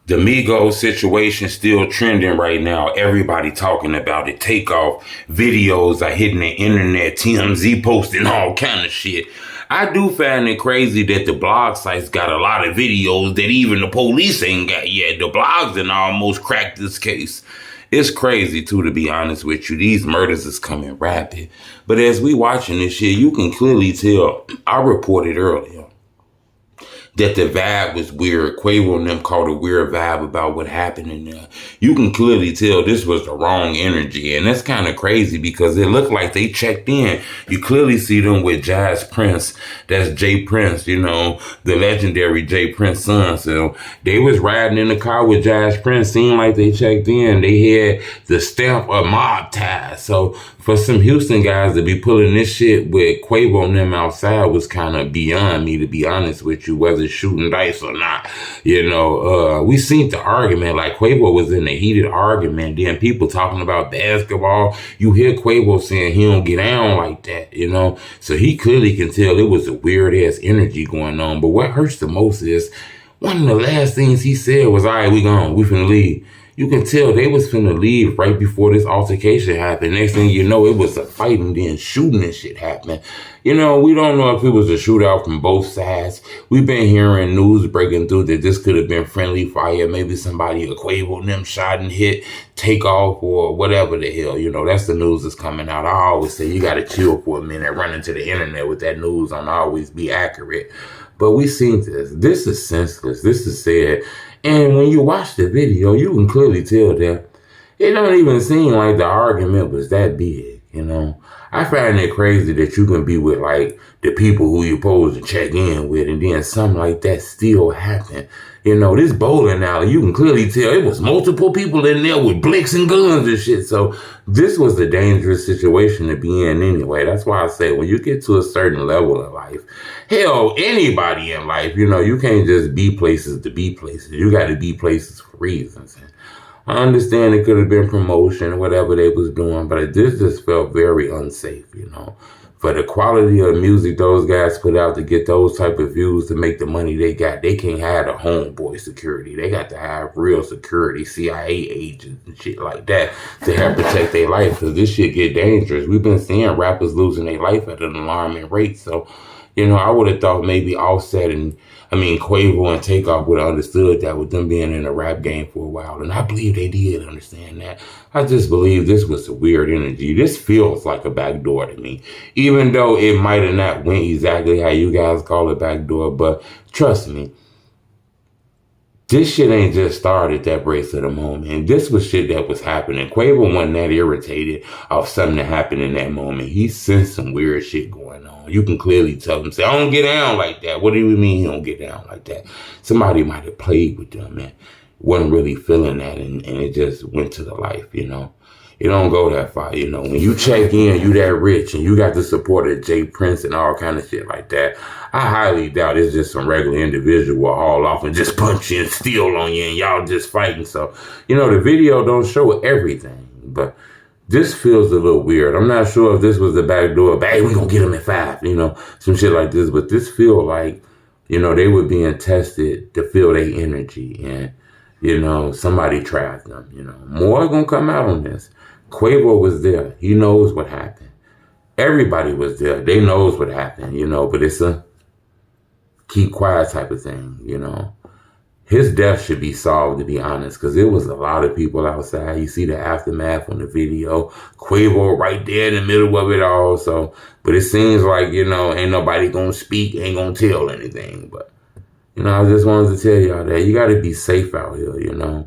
The Migos situation still trending right now. Everybody talking about it. TakeOff videos are hitting the internet. TMZ posting all kind of shit. I do find it crazy that the blog sites got a lot of videos that even the police ain't got yet. The blogs done almost cracked this case. It's crazy too, to be honest with you. These murders is coming rapid. But as we watching this shit, you can clearly tell, I reported earlier, that the vibe was weird. Quavo and them caught a weird vibe about what happened in there. You can clearly tell this was the wrong energy. And that's kind of crazy because it looked like they checked in. You clearly see them with Jazz Prince. That's Jay Prince, you know, the legendary Jay Prince son. So they was riding in the car with Jazz Prince. Seemed like they checked in. They had the stamp of mob ties. So for some Houston guys to be pulling this shit with Quavo and them outside was kind of beyond me, to be honest with you, whether shooting dice or not. You know, we seen the argument, like Quavo was in a heated argument, then people talking about basketball. You hear Quavo saying he don't get down like that, you know? So he clearly can tell it was a weird ass energy going on. But what hurts the most is one of the last things he said was, all right, we gone, we finna leave. You can tell they was finna leave right before this altercation happened. Next thing you know, it was a fight and then shooting and shit happened. You know, we don't know if it was a shootout from both sides. We've been hearing news breaking through that this could have been friendly fire. Maybe somebody, a Quavo and them shot and hit TakeOff or whatever the hell. You know, that's the news that's coming out. I always say you got to chill for a minute. Running to the internet with that news don't always be accurate. But we seen this. This is senseless. This is sad. And when you watch the video, you can clearly tell that it don't even seem like the argument was that big, you know. I find it crazy that you can be with, like, the people who you're supposed to check in with, and then something like that still happen. You know, this bowling alley, you can clearly tell it was multiple people in there with blicks and guns and shit. So this was a dangerous situation to be in anyway. That's why I say when you get to a certain level of life, hell, anybody in life, you know, you can't just be places to be places. You got to be places for reasons. And I understand it could have been promotion, whatever they was doing, but this just felt very unsafe, you know. For the quality of music those guys put out to get those type of views to make the money they got, they can't have a homeboy security. They got to have real security, CIA agents and shit like that to help protect their life, because this shit get dangerous. We've been seeing rappers losing their life at an alarming rate. So, you know, I would have thought maybe Offset and, Quavo and TakeOff would have understood that with them being in the rap game for a while. And I believe they did understand that. I just believe this was a weird energy. This feels like a backdoor to me. Even though it might have not went exactly how you guys call it backdoor. But trust me, this shit ain't just started that brace of the moment. And this was shit that was happening. Quavo wasn't that irritated off something that happened in that moment. He sensed some weird shit going on. You can clearly tell him, say, I don't get down like that. What do you mean you don't get down like that? Somebody might have played with them and wasn't really feeling that. And it just went to the life, you know. It don't go that far, you know. When you check in, you that rich, and you got the support of Jay Prince and all kind of shit like that, I highly doubt it's just some regular individual haul off and just punch you and steal on you and y'all just fighting. So, you know, the video don't show everything, but this feels a little weird. I'm not sure if this was the backdoor, hey, we gonna get him at 5, you know, some shit like this. But this feel like, you know, they were being tested to feel their energy. And, you know, somebody trapped them, you know. More gonna come out on this. Quavo was there. He knows what happened. Everybody was there. They knows what happened, you know. But it's a keep quiet type of thing, you know. His death should be solved, to be honest, because there was a lot of people outside. You see the aftermath on the video. Quavo right there in the middle of it all. So, but it seems like, you know, ain't nobody gonna speak, ain't gonna tell anything. But, you know, I just wanted to tell y'all that you got to be safe out here, you know.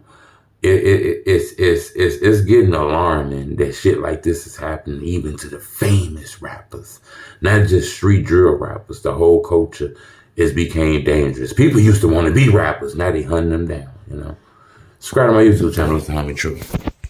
It's getting alarming that shit like this is happening even to the famous rappers, not just street drill rappers. The whole culture is became dangerous. People used to want to be rappers. Now they hunting them down, you know. Subscribe to my YouTube channel. It's the Homie Truth.